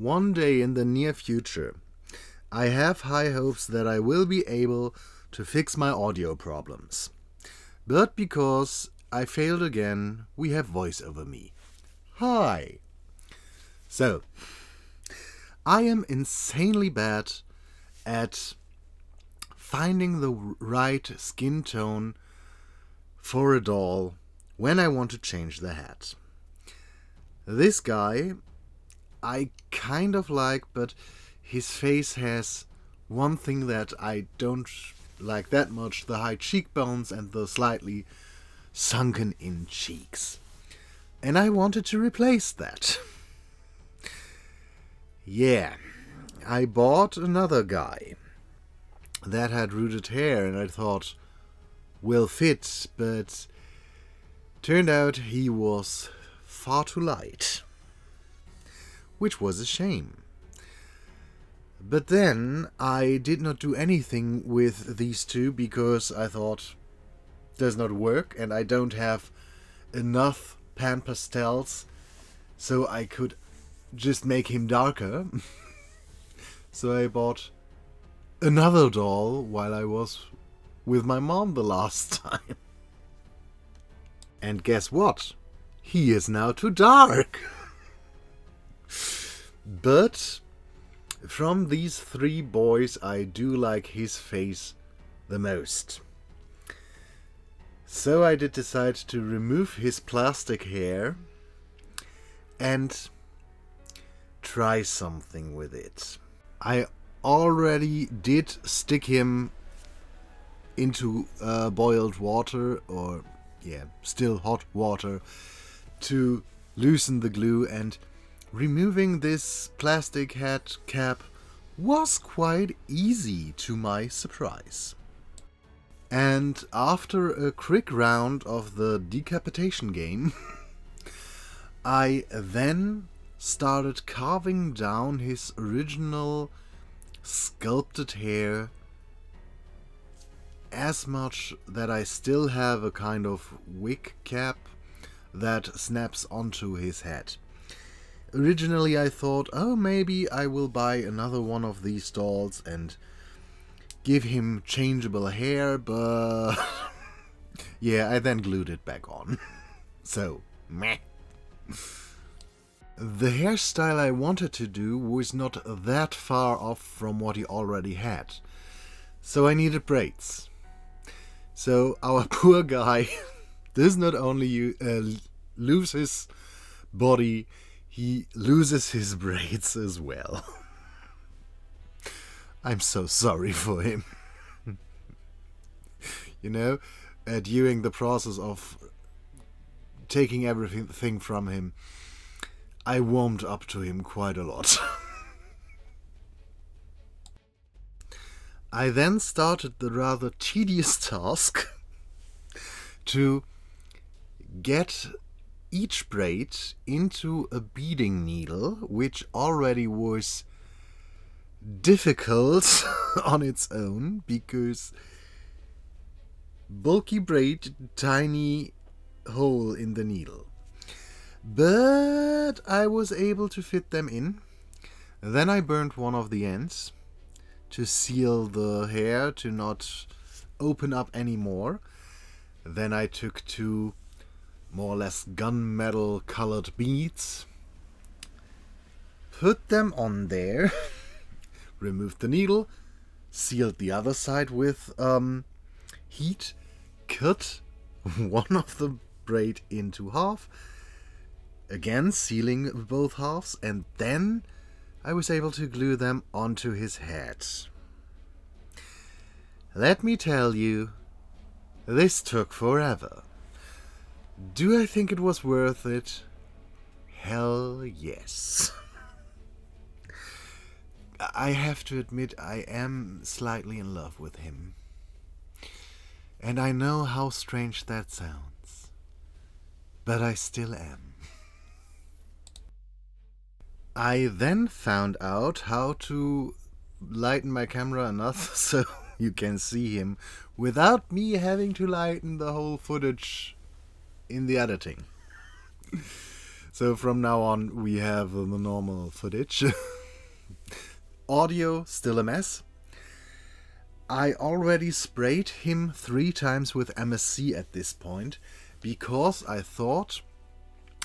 one day in the near future, I have high hopes that I will be able to fix my audio problems. But because I failed again, we have voice over me. Hi! So, I am insanely bad at finding the right skin tone for a doll when I want to change the hat. This guy I kind of like, but his face has one thing that I don't like that much: the high cheekbones and the slightly sunken in cheeks. And I wanted to replace that. Yeah, I bought another guy that had rooted hair and I thought will fit, but turned out he was far too light, which was a shame. But then I did not do anything with these two because I thought does not work and I don't have enough pan pastels so I could just make him darker. So I bought another doll while I was with my mom the last time. And guess what? He is now too dark. But from these three boys, I do like his face the most. So I did decide to remove his plastic hair and try something with it. I already did stick him into boiled water, or still hot water, to loosen the glue, and removing this plastic head cap was quite easy to my surprise. And after a quick round of the decapitation game, I then started carving down his original sculpted hair as much that I still have a kind of wig cap that snaps onto his head. Originally I thought, oh, maybe I will buy another one of these dolls and give him changeable hair, but yeah, I then glued it back on. So, meh. The hairstyle I wanted to do was not that far off from what he already had, so I needed braids. So our poor guy does not only lose his body, he loses his braids as well. I'm so sorry for him. During the process of taking everything from him, I warmed up to him quite a lot. I then started the rather tedious task to get each braid into a beading needle, which already was difficult on its own because bulky braid, tiny hole in the needle. But I was able to fit them in. Then I burned one of the ends to seal the hair to not open up anymore. Then I took two more or less gunmetal colored beads, put them on there, removed the needle, sealed the other side with heat, cut one of the braid into half, again sealing both halves, and then I was able to glue them onto his head. Let me tell you, this took forever. Do I think it was worth it? Hell yes. I have to admit I am slightly in love with him. And I know how strange that sounds, but I still am. I then found out how to lighten my camera enough so you can see him without me having to lighten the whole footage in the editing. So from now on we have the normal footage. Audio still a mess. I already sprayed him 3 times with MSC at this point, because I thought,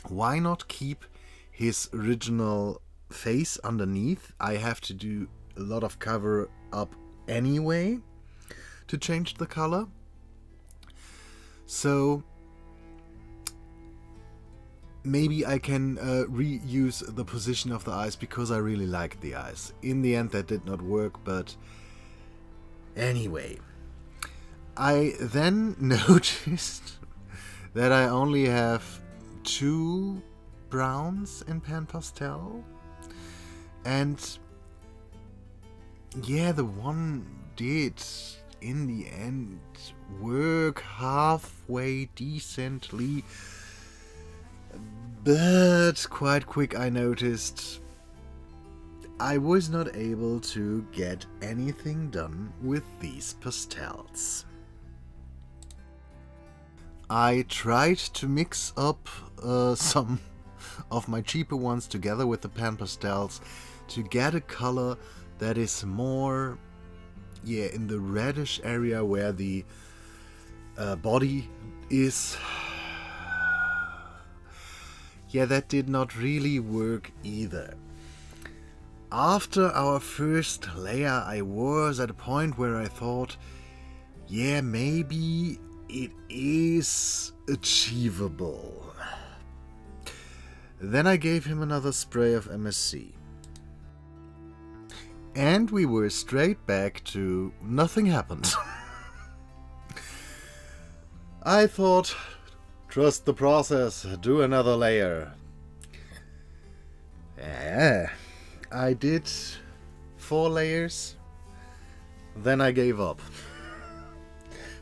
why not keep his original face underneath? I have to do a lot of cover up anyway to change the color. So maybe I can reuse the position of the eyes, because I really liked the eyes. In the end that did not work, but anyway. I then noticed that I only have 2 browns in Pan Pastel. And yeah, the one did in the end work halfway decently. But quite quick I noticed I was not able to get anything done with these pastels. I tried to mix up some of my cheaper ones together with the Pan Pastels to get a color that is more in the reddish area where the body is. Yeah, that did not really work either. After our first layer, I was at a point where I thought, yeah, maybe it is achievable. Then I gave him another spray of MSC. And we were straight back to nothing happened. I thought, trust the process, do another layer. Yeah, I did 4 layers, then I gave up.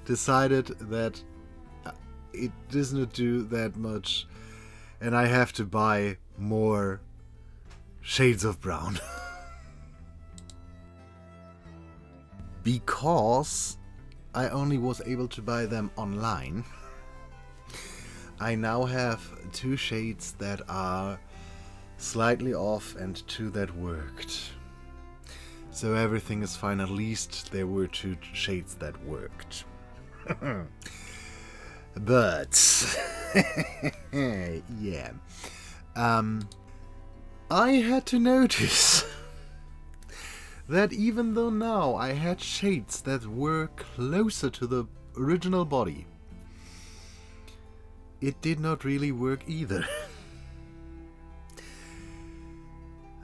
Decided that it does not do that much and I have to buy more shades of brown. Because I only was able to buy them online, I now have 2 shades that are slightly off and 2 that worked. So everything is fine, at least there were 2 shades that worked. But yeah, I had to notice that even though now I had shades that were closer to the original body, it did not really work either.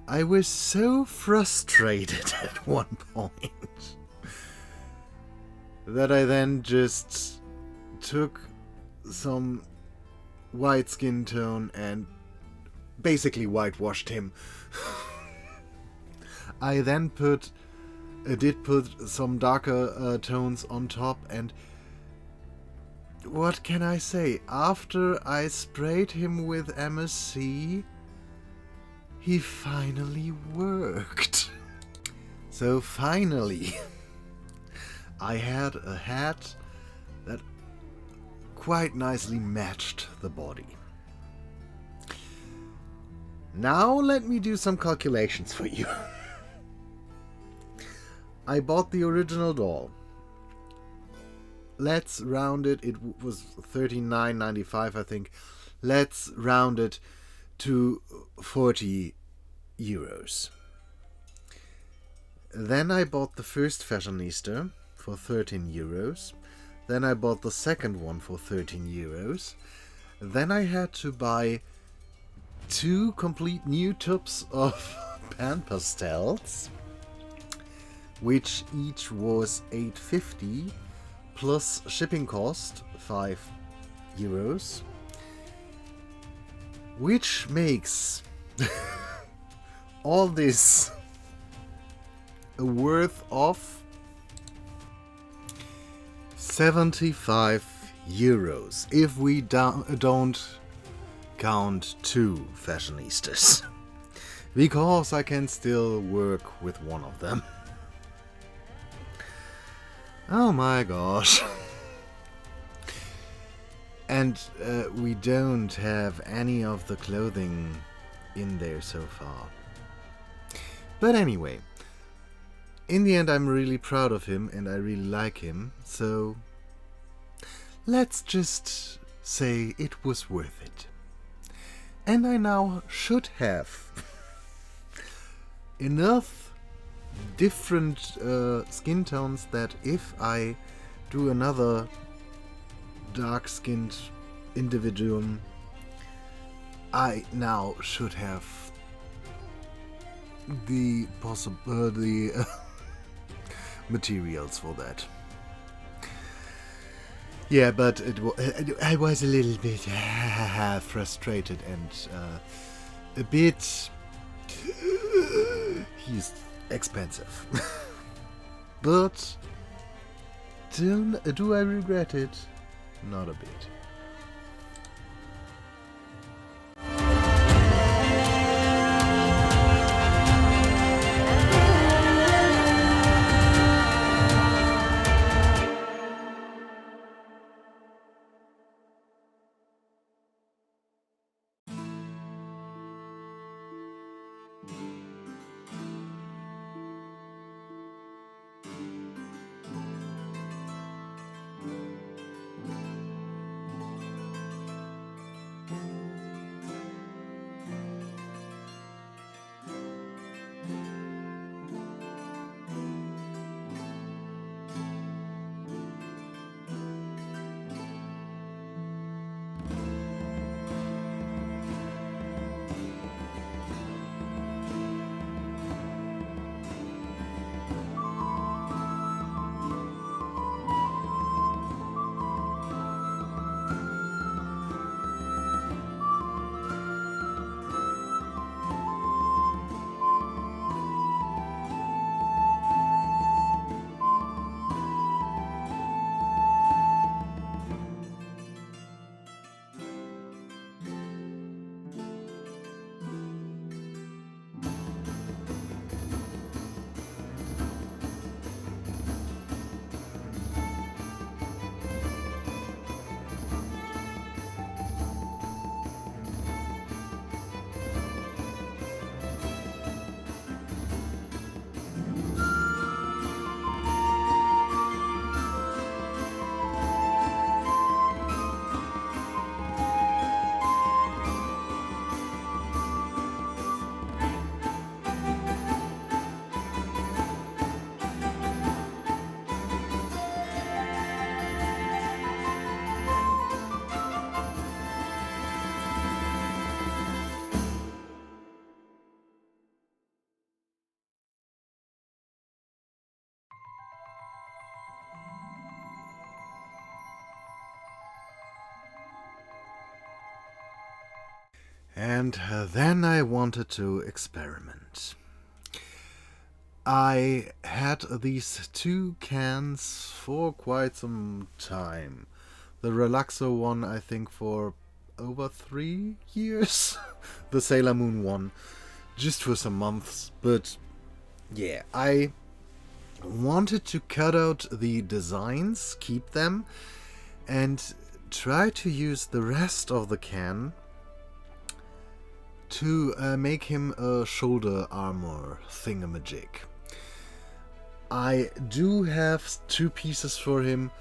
I was so frustrated at one point that I then just took some white skin tone and basically whitewashed him. I then did put some darker tones on top, and what can I say? After I sprayed him with MSC, he finally worked. So finally, I had a hat that quite nicely matched the body. Now let me do some calculations for you. I bought the original doll. Let's round it. It was $39.95, I think. Let's round it to 40 euros. Then I bought the first Fashionista for 13 euros. Then I bought the second one for 13 euros. Then I had to buy 2 complete new tubs of Pan Pastels, which each was $8.50 plus shipping cost 5 euros, which makes all this a worth of 75 euros if we don't count 2 Fashionistas, because I can still work with one of them. Oh my gosh. And we don't have any of the clothing in there so far. But anyway, in the end I'm really proud of him and I really like him, so let's just say it was worth it. And I now should have enough different skin tones that if I do another dark-skinned individual, I now should have the materials for that. Yeah, but I was a little bit frustrated and a bit. He's expensive, but do I regret it? Not a bit. And then I wanted to experiment. I had these two cans for quite some time. The Relaxo one, I think, for over 3 years. The Sailor Moon one, just for some months. But yeah, I wanted to cut out the designs, keep them, and try to use the rest of the can to make him a shoulder armor thingamajig. I do have 2 pieces for him.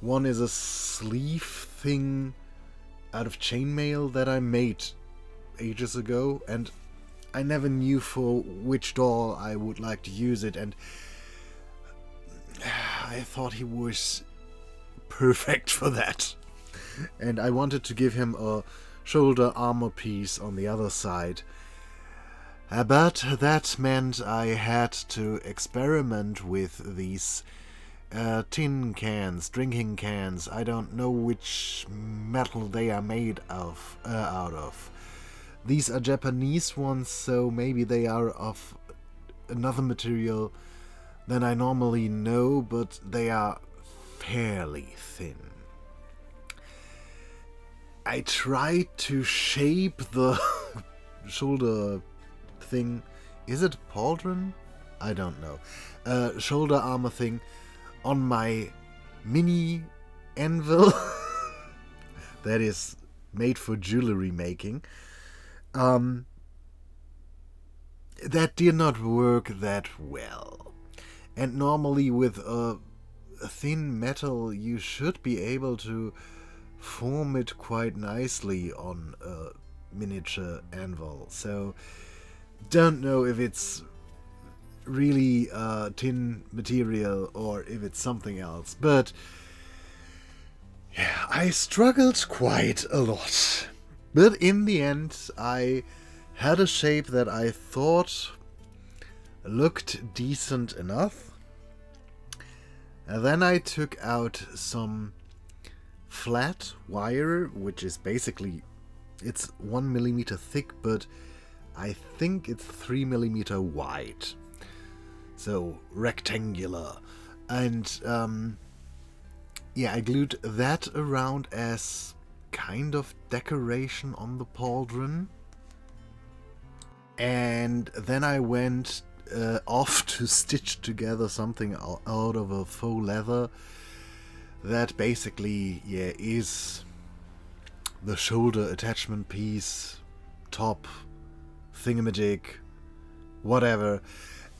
One is a sleeve thing out of chainmail that I made ages ago, and I never knew for which doll I would like to use it, and I thought he was perfect for that. And I wanted to give him a shoulder armor piece on the other side. But that meant I had to experiment with these tin cans, drinking cans. I don't know which metal they are made of, out of. These are Japanese ones, so maybe they are of another material than I normally know, but they are fairly thin. I tried to shape the shoulder thing. Is it pauldron? I don't know. Shoulder armor thing on my mini anvil. that is made for jewelry making. That did not work that well. And normally with a thin metal you should be able to form it quite nicely on a miniature anvil. So don't know if it's really tin material or if it's something else, but yeah, I struggled quite a lot. But in the end I had a shape that I thought looked decent enough. And then I took out some flat wire, which is basically, it's 1 millimeter thick, but I think it's 3 millimeter wide. So rectangular. And yeah, I glued that around as kind of decoration on the pauldron. And then I went off to stitch together something out of a faux leather that basically, yeah, is the shoulder attachment piece, top, thingamajig, whatever.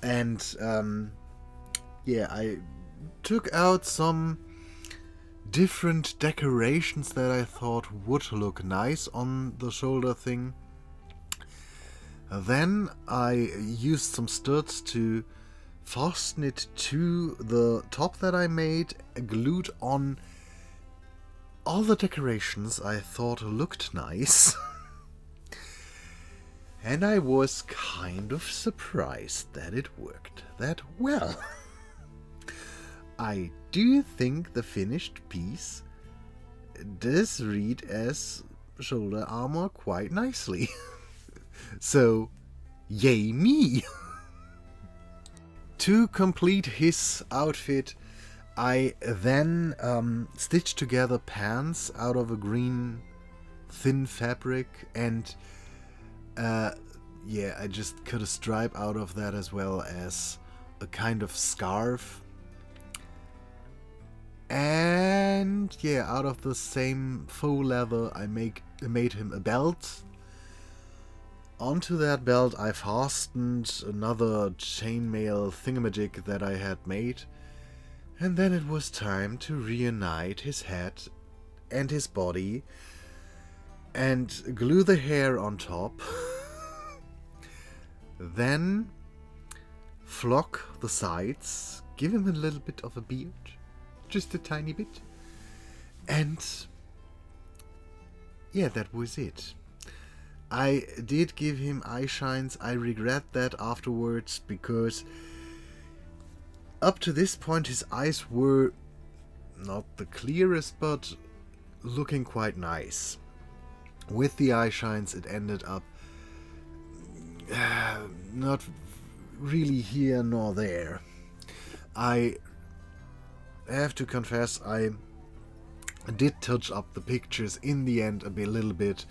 And yeah, I took out some different decorations that I thought would look nice on the shoulder thing. Then I used some studs to fasten it to the top that I made, glued on all the decorations I thought looked nice. And I was kind of surprised that it worked that well. I do think the finished piece does read as shoulder armor quite nicely. So, yay me! To complete his outfit, I then stitched together pants out of a green thin fabric, and yeah, I just cut a stripe out of that as well as a kind of scarf. And yeah, out of the same faux leather I made him a belt. Onto that belt I fastened another chainmail thingamajig that I had made, and then it was time to reunite his head and his body and glue the hair on top. Then flock the sides, give him a little bit of a beard, just a tiny bit, and yeah, that was it. I did give him eye shines. I regret that afterwards, because up to this point his eyes were not the clearest, but looking quite nice. With the eye shines it ended up not really here nor there. I have to confess I did touch up the pictures in the end a little bit,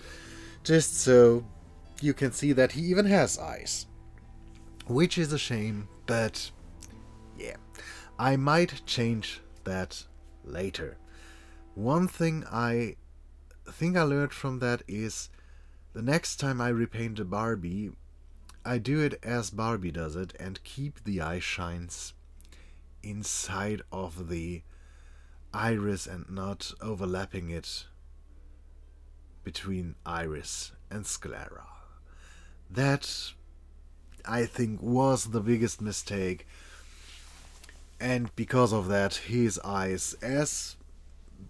just so you can see that he even has eyes. Which is a shame, but yeah, I might change that later. One thing I think I learned from that is the next time I repaint a Barbie, I do it as Barbie does it and keep the eye shines inside of the iris and not overlapping it between iris and sclera. That, I think, was the biggest mistake, and because of that his eyes, as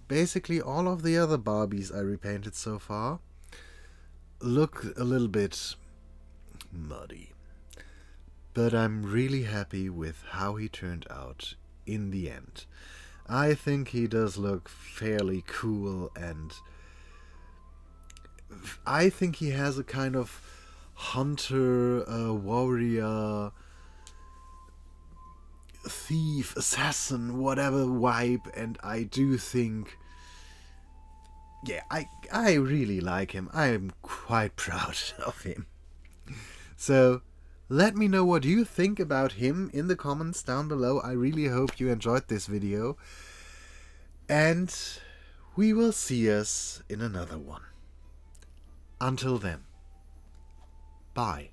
basically all of the other Barbies I repainted so far, look a little bit muddy. But I'm really happy with how he turned out in the end. I think he does look fairly cool, and I think he has a kind of hunter, warrior, thief, assassin, whatever vibe, and I do think, yeah, I really like him. I'm quite proud of him. So let me know what you think about him in the comments down below. I really hope you enjoyed this video. And We will see us in another one. Until then, bye.